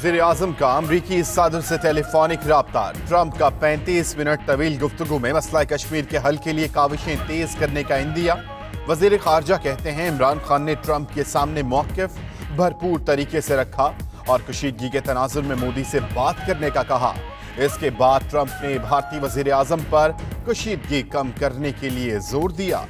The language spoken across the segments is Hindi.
वज़ीर आज़म का अमरीकी सदर से टेलीफोनिक राब्ता। ट्रंप का 35 मिनट तवील गुफ्तगू में मसला कश्मीर के हल के लिए काविशें तेज करने का इंदिया। वज़ीर ख़ारजा कहते हैं इमरान खान ने ट्रंप के सामने मौक़िफ़ भरपूर तरीके से रखा और कशीदगी के तनाजुर में मोदी से बात करने का कहा। इसके बाद ट्रंप ने भारतीय वज़ीर आज़म पर कशीदगी कम करने के लिए जोर दिया।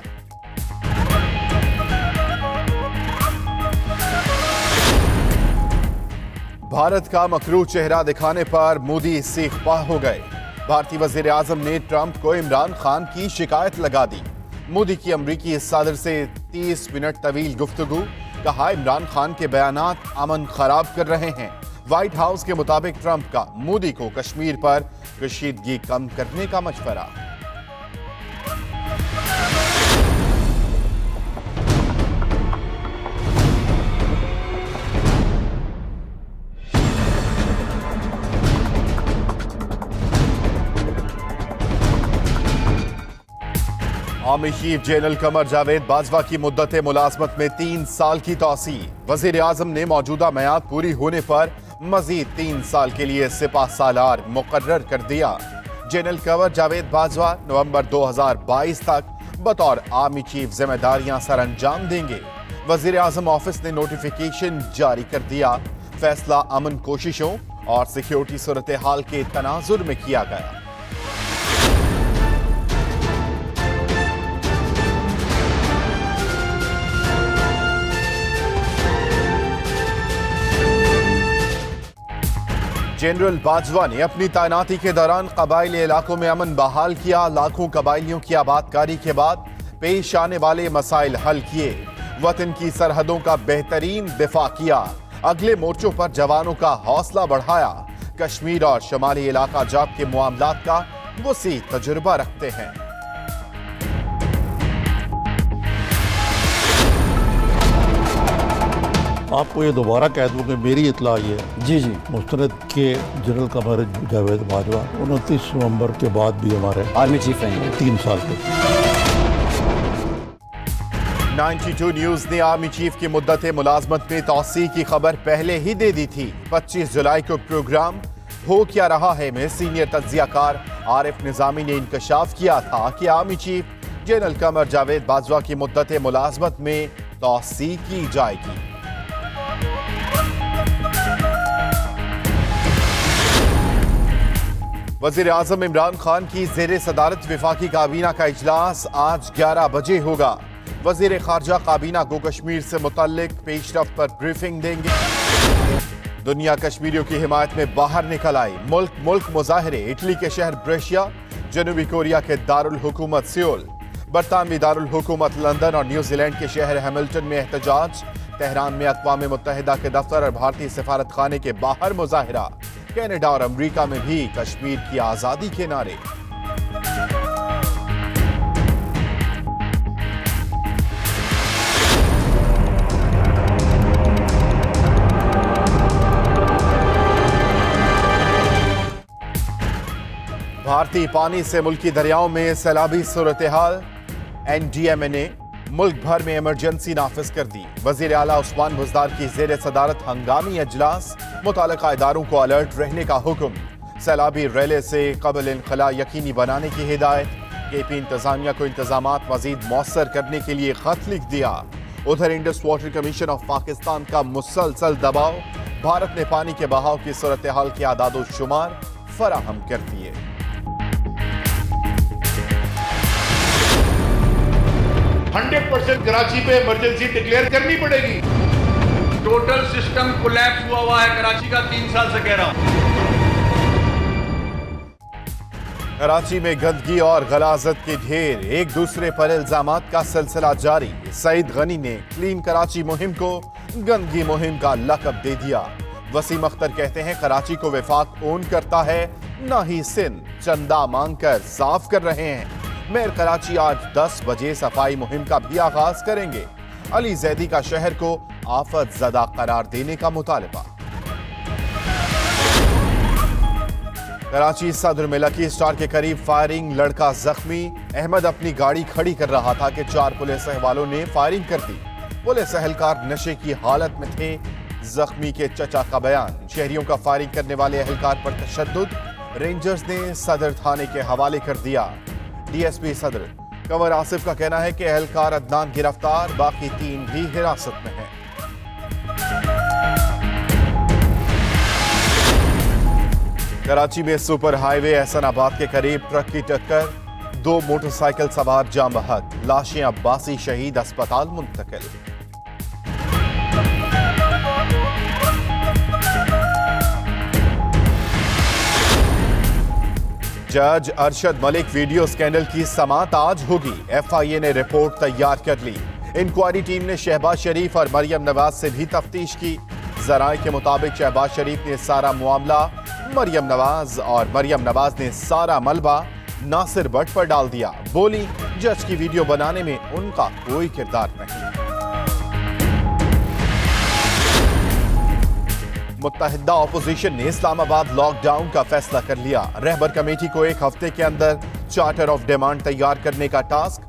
भारत का मकरूह चेहरा दिखाने पर मोदी सीख-पा हो गए। भारतीय वज़ीर आज़म ने ट्रंप को इमरान खान की शिकायत लगा दी। मोदी की अमरीकी सदर से 30 मिनट तवील गुफ्तगू। कहा इमरान खान के बयानात अमन खराब कर रहे हैं। व्हाइट हाउस के मुताबिक ट्रंप का मोदी को कश्मीर पर कशीदगी कम करने का मशवरा। Army chief general Qamar Javed Bajwa की मुद्दत मुलाजमत में 3 साल की तौसी। वजीर आजम ने मौजूदा मियाद पूरी होने पर मजीद 3 साल के लिए सिपा सालार मुकर्रर कर दिया। जनरल कमर जावेद बाजवा नवंबर 2022 तक बतौर आर्मी चीफ जिम्मेदारियां सर अंजाम देंगे। वजीर आजम ऑफिस ने नोटिफिकेशन जारी कर दिया। फैसला अमन कोशिशों और सिक्योरिटी सूरत हाल के तनाजुर में किया गया। जनरल बाजवा ने अपनी तैनाती के दौरान कबायली इलाकों में अमन बहाल किया। लाखों कबायलियों की आबादकारी के बाद पेश आने वाले मसाइल हल किए। वतन की सरहदों का बेहतरीन दिफा किया। अगले मोर्चों पर जवानों का हौसला बढ़ाया। कश्मीर और शमाली इलाका जात के मामलात का वसी तजुर्बा रखते हैं। आपको ये दोबारा कह दूं कि मेरी इतला ये जी मुस्तरद के जनरल कमर जावेद बाजवा 29 नवंबर के बाद भी हमारे आर्मी चीफ रहेंगे 3 साल के। 92 न्यूज ने आर्मी चीफ की मुद्दत मुलाजमत में तौसी की खबर पहले ही दे दी थी। 25 जुलाई को प्रोग्राम हो क्या रहा है में सीनियर तज्जियाकार आरिफ निजामी ने इंकशाफ किया था कि army chief general Qamar Javed Bajwa की मुद्दत मुलाजमत में तौसी की जाएगी। वज़ीर आज़म इमरान खान की ज़ेरे सदारत विफाकी काबीना का इजलास आज 11 बजे होगा। वज़ीर ख़ारजा काबीना को कश्मीर से मुतल्लिक पेशरफ्त पर ब्रीफिंग देंगे। दुनिया कश्मीरियों की हिमायत में बाहर निकल आई। मुल्क मुजाहरे इटली के शहर ब्रेशिया, जनूबी कोरिया के दारुल हुकूमत सियोल, बरतानवी दारुल हुकूमत लंदन और न्यूजीलैंड के शहर हैमिल्टन में एहतजाज। तेहरान में अक़वाम मुत्तहिदा के दफ्तर और भारतीय सफारत खाने के बाहर मुजाहिरा। कनाडा और अमेरिका में भी कश्मीर की आजादी के नारे। भारतीय पानी से मुल्की दरियाओं में सैलाबी सूरत हाल। NDMA ने मुल्क भर में इमरजेंसी नाफिज कर दी। वजीर आला उस्मान बुज़दार की ज़ेरे सदारत हंगामी अजलास। मुतालिका इदारों को अलर्ट रहने का हुक्म। सैलाबी रेले से क़ब्ल इनखला यकीनी बनाने की हिदायत। KP इंतजामिया को इंतजामात मजीद मौसर करने के लिए खत लिख दिया। उधर Indus water commission of Pakistan का मुसलसल दबाव। भारत ने पानी के बहाव की सूरत हाल के आदादो शुमार फराहम कर दिए। 100% कराची पे इमरजेंसी डिक्लेयर करनी पड़ेगी। टोटल सिस्टम कोलैप्स हुआ है कराची का, 3 साल से कह रहा हूं। कराची में गंदगी और गलाजत के ढेर। एक दूसरे पर इल्जामात का सिलसिला जारी। सईद गनी ने क्लीन कराची मुहिम को गंदगी मुहिम का लक़ब दे दिया। वसीम अख्तर कहते हैं कराची को वफाक ओन करता है, न ही सिंध। चंदा मांगकर साफ कर रहे हैं। मेयर कराची आज 10 बजे सफाई मुहिम का भी आगाज करेंगे। अली जैदी का शहर को आफत ज़दा करार देने का मुतालबा। कराची सदर में लकी स्टार के करीब फायरिंग, लड़का जख्मी। अहमद अपनी गाड़ी खड़ी कर रहा था कि 4 पुलिस वालों ने फायरिंग कर दी। पुलिस एहलकार नशे की हालत में थे। जख्मी के चचा का बयान, शहरियों का फायरिंग करने वाले एहलकार पर तशद्दुद, रेंजर्स ने सदर थाने के हवाले कर दिया। डीएसपी सदर कंवर आसिफ का कहना है कि एहलकार अदनान गिरफ्तार, बाकी 3 भी हिरासत में हैं। कराची में सुपर हाईवे एहसनाबाद के करीब ट्रक की टक्कर, 2 मोटरसाइकिल सवार जाम बहक, लाशें अब्बासी शहीद अस्पताल मुंतकिल। जज अरशद मलिक वीडियो स्कैंडल की समाअत आज होगी। एफआईए ने रिपोर्ट तैयार कर ली। इंक्वायरी टीम ने शहबाज शरीफ और मरियम नवाज से भी तफ्तीश की। जराए के मुताबिक शहबाज शरीफ ने सारा मामला मरियम नवाज ने सारा मलबा नासिर भट्ट पर डाल दिया। बोली, जज की वीडियो बनाने में उनका कोई किरदार नहीं। मुत्तहिदा अपोजिशन ने इस्लामाबाद लॉकडाउन का फैसला कर लिया। रहबर कमेटी को 1 हफ्ते के अंदर चार्टर ऑफ डिमांड तैयार करने का टास्क।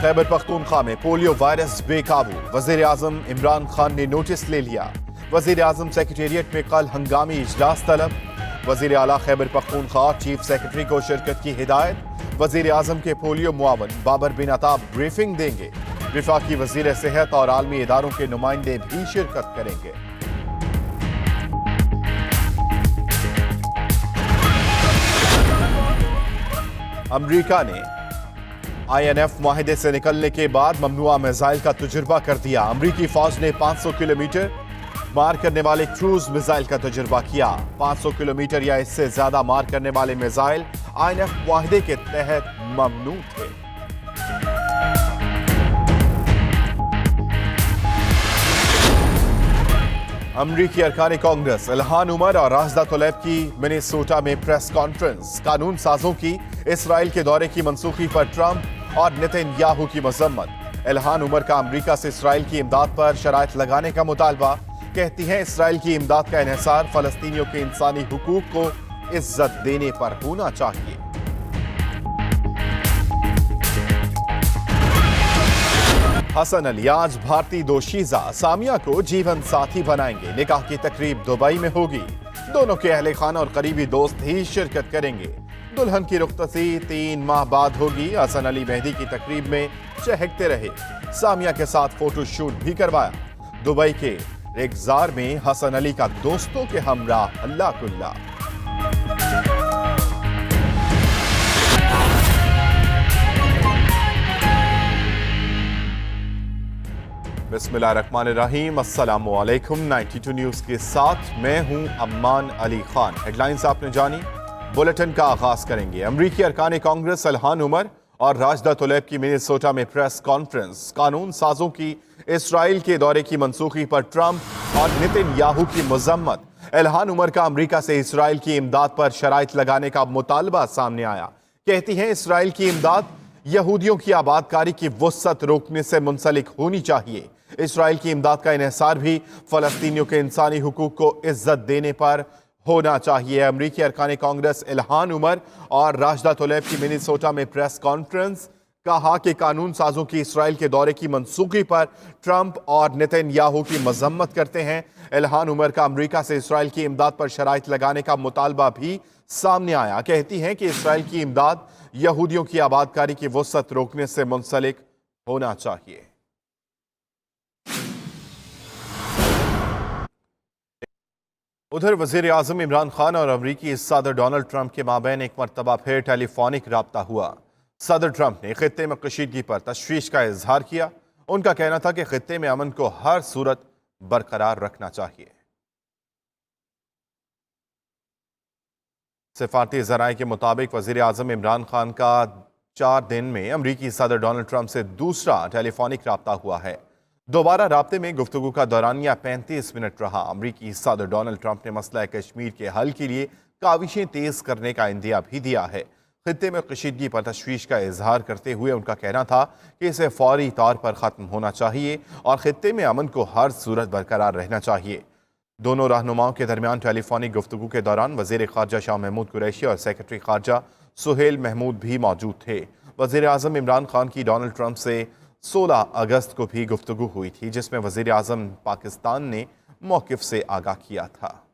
खैबर पख्तूनख्वा में पोलियो वायरस बेकाबू, वजीर आजम इमरान खान ने नोटिस ले लिया। वजीर आजम सेक्रेटेरिएट में कल हंगामी इजलास तलब। वजीर आला खैबर पख्तूनख्वा चीफ सेक्रेटरी को शिरकत की हिदायत। वजीर आजम के पोलियो मुआवन बाबर बिन अता ब्रीफिंग देंगे। विफाकी वजीर सेहत और आलमी इदारों के नुमाइंदे भी शिरकत करेंगे। अमरीका ने INF माहिदे से निकलने के बाद ममनुआ मिसाइल का तजुर्बा कर दिया। अमरीकी फौज ने 500 किलोमीटर मार करने वाले क्रूज मिसाइल का तजुर्बा किया। 500 किलोमीटर या इससे ज्यादा मार करने वाले मिसाइल INF माहिदे के तहत ममनू थे। अमरीकी अरकान कांग्रेस इल्हान उमर और राशिदा तलैब की मिनेसोटा में प्रेस कॉन्फ्रेंस। कानून साजों की इसराइल के दौरे की मनसूखी पर ट्रंप और नेतन्याहू की मजम्मत। इल्हान उमर का अमरीका से इसराइल की इमदाद पर शराइत लगाने का मुतालबा। कहती हैं इसराइल की इमदाद का इन्हिसार फलस्तीनियों के इंसानी हुकूक को इज्जत देने पर होना चाहिए। हसन अली आज भारतीय दोशीजा सामिया को जीवन साथी बनाएंगे। निकाह की तकरीब दुबई में होगी। दोनों के अहले खाना और करीबी दोस्त ही शिरकत करेंगे। दुल्हन की रुख्सती 3 माह बाद होगी। हसन अली मेहंदी की तकरीब में चहकते रहे। सामिया के साथ फोटो शूट भी करवाया। दुबई के रेगजार में हसन अली का दोस्तों के हमरा अल्लाह कुल्ला। बिस्मिल्लाहिर्रहमानिर्रहीम, अस्सलामु अलैकुम। 92 न्यूज के साथ मैं हूं अम्मान अली खान। हेडलाइंस आपने जानी, बुलेटिन का आगाज करेंगे। अमरीकी अरकान कांग्रेस इल्हान उमर और राशिदा तलैब की मिनेसोटा में प्रेस कॉन्फ्रेंस। कानून साजों की इसराइल के दौरे की मनसूखी पर ट्रंप और नेतन्याहू की मजम्मत। इल्हान उमर का अमरीका से इसराइल की इमदाद पर शराइत लगाने का मुतालबा सामने आया। कहती हैं इसराइल की इमदाद यहूदियों की आबादकारी की वुसअत रोकने से मुंसलिक होनी चाहिए। इसराइल की इमदाद का इन्हिसार भी फलस्तीनियों के इंसानी हुकूक को इज्जत देने पर होना चाहिए। अमरीकी अरकान कांग्रेस इल्हान उमर और राशिदा तलैब की मिनेसोटा में प्रेस कॉन्फ्रेंस। कहा कि कानून साजों की इसराइल के दौरे की मनसूखी पर ट्रंप और नेतन्याहू की मजम्मत करते हैं। इल्हान उमर का अमरीका से इसराइल की इमदाद पर शराइत लगाने का मुतालबा भी सामने आया। कहती हैं कि इसराइल की इमदाद यहूदियों की आबादकारी की वुसअत रोकने से मुंसलिक होना चाहिए। उधर वजीर आजम इमरान खान और अमरीकी सदर डोनाल्ड ट्रंप के माबैन एक मरतबा फिर टेलीफोनिक राब्ता हुआ। सदर ट्रंप ने खित्ते में कशीदगी पर तशवीश का इजहार किया। उनका कहना था कि खित्ते में अमन को हर सूरत बरकरार रखना चाहिए। सिफारती ज़राए के मुताबिक वजीर आजम इमरान खान का 4 दिन में अमरीकी सदर डोनाल्ड ट्रंप से दूसरा टेलीफोनिक राब्ता हुआ है। दोबारा राब्ते में गुफ्तगू का दौरानिया 35 मिनट रहा। अमरीकी सदर डोनाल्ड ट्रंप ने मसला कश्मीर के हल के लिए काविशें तेज करने का इंदिया भी दिया है। खित्ते में कशीदगी पर तशवीश का इजहार करते हुए उनका कहना था कि इसे फौरी तौर पर ख़त्म होना चाहिए और खित्ते में अमन को हर सूरत बरकरार रहना चाहिए। दोनों रहनुमाओं के दरमियान टेलीफोनिक गुफ्तगू के दौरान वज़ीर ख़ारजा शाह महमूद कुरैशी और सेक्रेटरी ख़ारजा सुहेल महमूद भी मौजूद थे। वज़ीर आज़म इमरान खान की डोनाल्ड ट्रंप से 16 अगस्त को भी गुफ्तगू हुई थी, जिसमें वज़ीर आज़म पाकिस्तान ने मौक़िफ़ से आगाह किया था।